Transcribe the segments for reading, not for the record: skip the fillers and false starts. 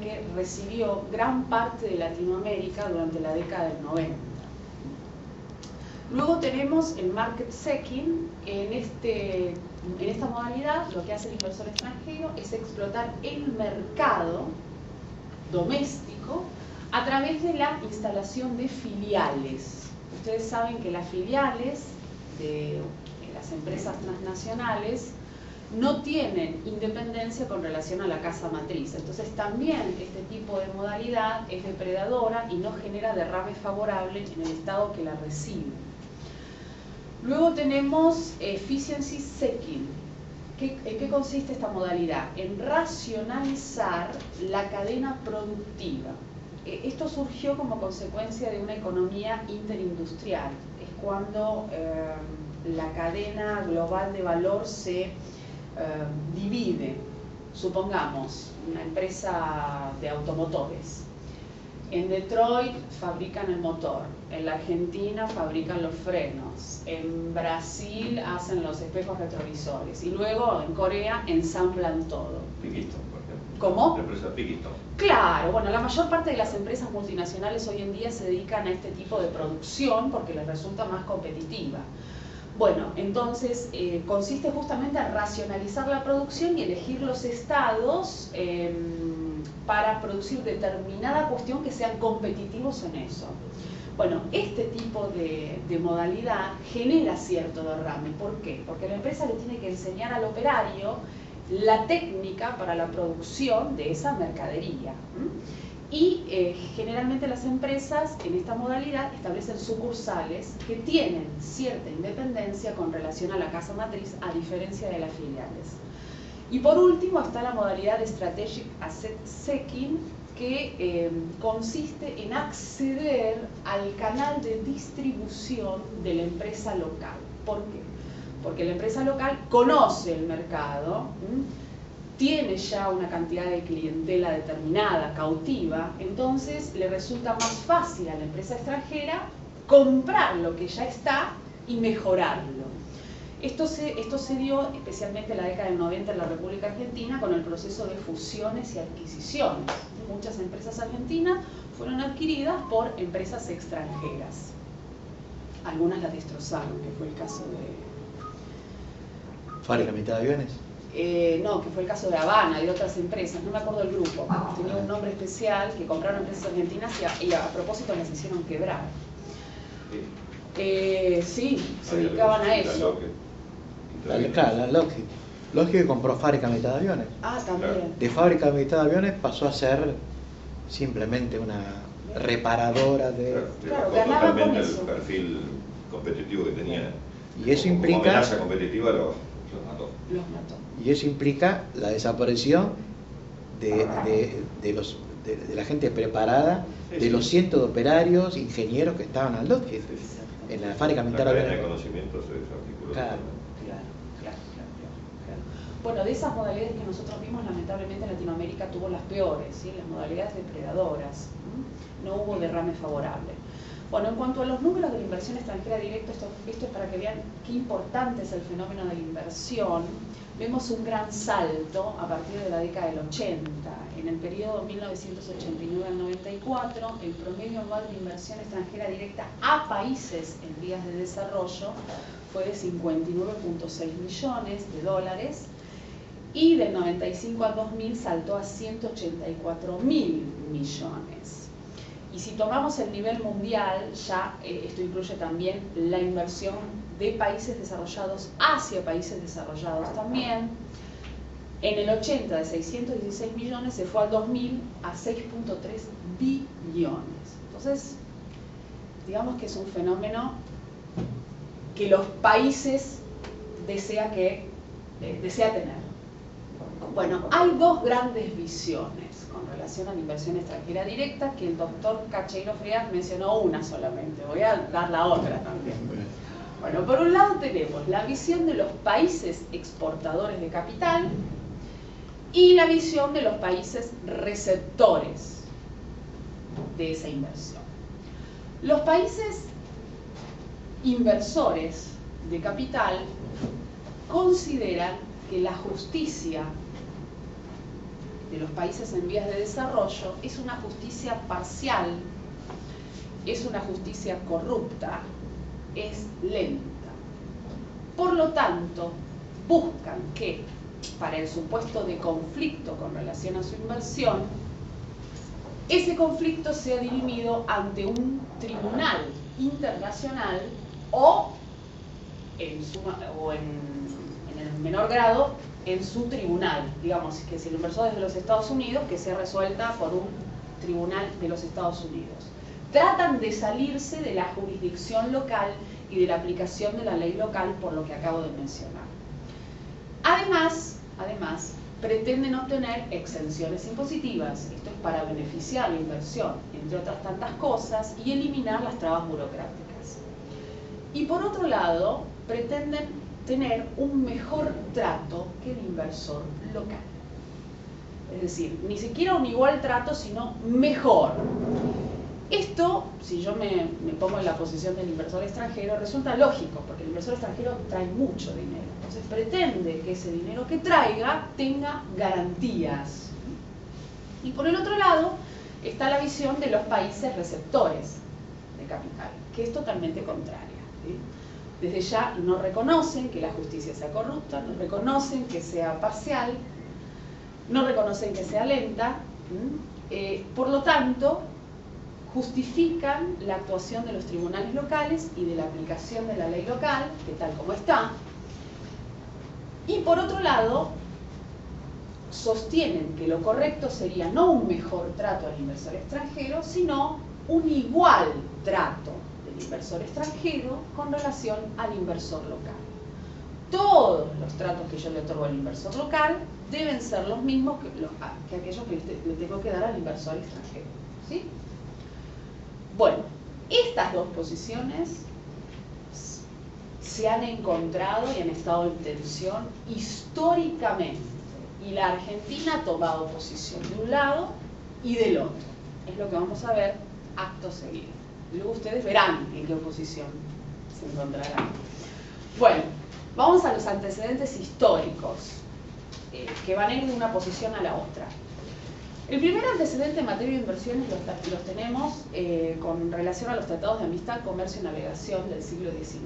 que recibió gran parte de Latinoamérica durante la década del 90. Luego tenemos el market seeking. En esta modalidad lo que hace el inversor extranjero es explotar el mercado doméstico a través de la instalación de filiales. Ustedes saben que las filiales de las empresas transnacionales no tienen independencia con relación a la casa matriz. Entonces también este tipo de modalidad es depredadora y no genera derrame favorable en el estado que la recibe. Luego tenemos efficiency seeking. ¿En qué consiste esta modalidad? En racionalizar la cadena productiva. Esto surgió como consecuencia de una economía interindustrial. Es cuando la cadena global de valor se divide. Supongamos una empresa de automotores. En Detroit fabrican el motor, en la Argentina fabrican los frenos, en Brasil hacen los espejos retrovisores y luego en Corea ensamblan todo. Piquito, por ejemplo. ¿Cómo? La empresa Piquito. Claro, bueno, la mayor parte de las empresas multinacionales hoy en día se dedican a este tipo de producción porque les resulta más competitiva. Bueno, entonces consiste justamente en racionalizar la producción y elegir los estados para producir determinada cuestión que sean competitivos en eso. Bueno, este tipo de modalidad genera cierto derrame. ¿Por qué? Porque la empresa le tiene que enseñar al operario la técnica para la producción de esa mercadería. Y generalmente las empresas en esta modalidad establecen sucursales que tienen cierta independencia con relación a la casa matriz, a diferencia de las filiales. Y por último está la modalidad de Strategic Asset Seeking, que consiste en acceder al canal de distribución de la empresa local. ¿Por qué? Porque la empresa local conoce el mercado, tiene ya una cantidad de clientela determinada, cautiva, entonces le resulta más fácil a la empresa extranjera comprar lo que ya está y mejorarlo. Esto se dio especialmente en la década del 90 en la República Argentina con el proceso de fusiones y adquisiciones. Muchas empresas argentinas fueron adquiridas por empresas extranjeras. Algunas las destrozaron, que fue el caso de... ¿Fábrica mitad de aviones? No, que fue el caso de Habana, de otras empresas, no me acuerdo el grupo. Tenía un nombre especial que compraron empresas argentinas y a propósito las hicieron quebrar. Sí, se dedicaban a eso. Claro, la Lockheed. Lockheed compró fábrica mitad de aviones. Ah, también. De fábrica mitad de aviones pasó a ser simplemente una reparadora de... Claro, ganaba con totalmente eso. El perfil competitivo que tenía. Y eso implica... Como amenaza competitiva los mató. Los mató. Y eso implica la desaparición de la gente preparada, de los cientos de operarios, ingenieros que estaban al Lockheed, en la fábrica La militar de cadena de aviones. conocimiento se desarticuló. Claro. Bueno, de esas modalidades que nosotros vimos, lamentablemente Latinoamérica tuvo las peores, ¿sí? Las modalidades depredadoras. No hubo derrame favorable. Bueno, en cuanto a los números de la inversión extranjera directa, esto es para que vean qué importante es el fenómeno de la inversión. Vemos un gran salto a partir de la década del 80. En el periodo 1989 al 94, el promedio anual de inversión extranjera directa a países en vías de desarrollo fue de 59.6 millones de dólares y del 95 al 2000 saltó a 184.000 millones. Y si tomamos el nivel mundial, ya esto incluye también la inversión de países desarrollados hacia países desarrollados también. En el 80 de 616 millones se fue al 2000 a 6.3 billones. Entonces, digamos que es un fenómeno que los países desea tener. Bueno, hay dos grandes visiones con relación a la inversión extranjera directa, que el doctor Cacheiro Frías mencionó una solamente, voy a dar la otra también. Bueno, por un lado tenemos la visión de los países exportadores de capital y la visión de los países receptores de esa inversión. Los países inversores de capital consideran que la justicia de los países en vías de desarrollo es una justicia parcial, es una justicia corrupta, es lenta. Por lo tanto, buscan que, para el supuesto de conflicto con relación a su inversión, ese conflicto sea dirimido ante un tribunal internacional o en el menor grado en su tribunal, digamos que si el inversor es de los Estados Unidos, que sea resuelta por un tribunal de los Estados Unidos. Tratan de salirse de la jurisdicción local y de la aplicación de la ley local, por lo que acabo de mencionar. Además, pretenden obtener exenciones impositivas, esto es para beneficiar la inversión, entre otras tantas cosas, y eliminar las trabas burocráticas. Y por otro lado, pretenden tener un mejor trato que el inversor local. Es decir, ni siquiera un igual trato, sino mejor. Esto, si yo me pongo en la posición del inversor extranjero, resulta lógico, porque el inversor extranjero trae mucho dinero. Entonces pretende que ese dinero que traiga tenga garantías. Y por el otro lado está la visión de los países receptores de capital, que es totalmente contraria, ¿sí? Desde ya no reconocen que la justicia sea corrupta, no reconocen que sea parcial, no reconocen que sea lenta, por lo tanto, justifican la actuación de los tribunales locales y de la aplicación de la ley local, que tal como está, y por otro lado, sostienen que lo correcto sería no un mejor trato al inversor extranjero, sino un igual trato del inversor extranjero con relación al inversor local. Todos los tratos que yo le otorgo al inversor local deben ser los mismos que aquellos que le tengo que dar al inversor extranjero, ¿sí? Bueno, estas dos posiciones se han encontrado y han estado en tensión históricamente, y la Argentina ha tomado posición de un lado y del otro. Es lo que vamos a ver acto seguido. Luego ustedes verán en qué posición se encontrarán. Bueno, vamos a los antecedentes históricos que van a ir de una posición a la otra. El primer antecedente en materia de inversiones los tenemos con relación a los tratados de amistad, comercio y navegación del siglo XIX.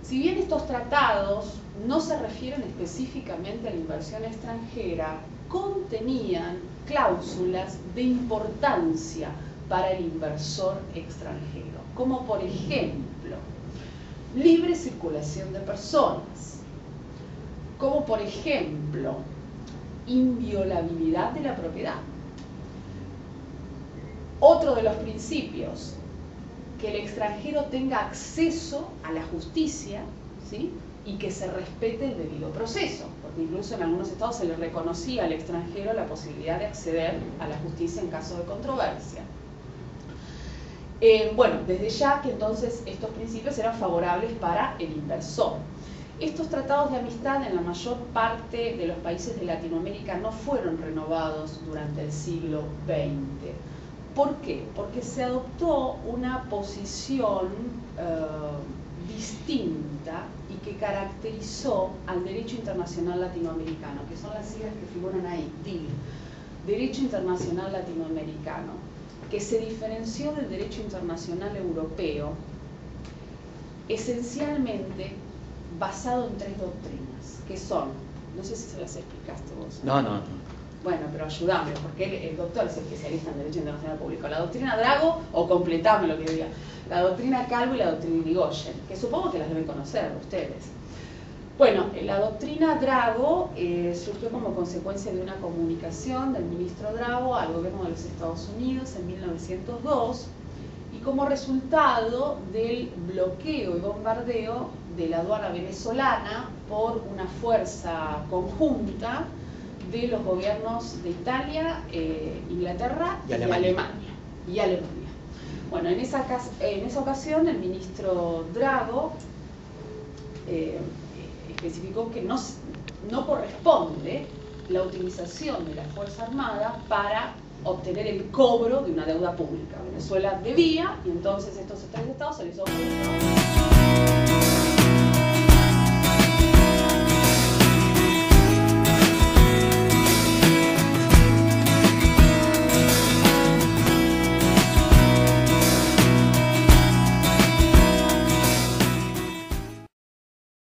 Si bien estos tratados no se refieren específicamente a la inversión extranjera, contenían cláusulas de importancia para el inversor extranjero, como por ejemplo, libre circulación de personas, como por ejemplo, inviolabilidad de la propiedad. Otro de los principios, que el extranjero tenga acceso a la justicia, ¿sí? Y que se respete el debido proceso, porque incluso en algunos estados se le reconocía al extranjero la posibilidad de acceder a la justicia en caso de controversia. Bueno, desde ya que entonces estos principios eran favorables para el inversor. Estos tratados de amistad en la mayor parte de los países de Latinoamérica no fueron renovados durante el siglo XX. ¿Por qué? Porque se adoptó una posición distinta y que caracterizó al derecho internacional latinoamericano, que son las siglas que figuran ahí, DIL, Derecho Internacional Latinoamericano, que se diferenció del derecho internacional europeo, esencialmente basado en tres doctrinas, que son, no sé si se las explicaste vos. No. Bueno, pero ayúdame, porque el doctor es especialista en Derecho Internacional Público. La doctrina Drago, o completame lo que diga, la doctrina Calvo y la doctrina Irigoyen, que supongo que las deben conocer ustedes. Bueno, la doctrina Drago surgió como consecuencia de una comunicación del ministro Drago al gobierno de los Estados Unidos en 1902 y como resultado del bloqueo y bombardeo de la aduana venezolana por una fuerza conjunta de los gobiernos de Italia, Inglaterra y Alemania. Bueno, en esa ocasión el ministro Drago especificó que no corresponde la utilización de la Fuerza Armada para obtener el cobro de una deuda pública. Venezuela debía y entonces estos tres estados se les ofreció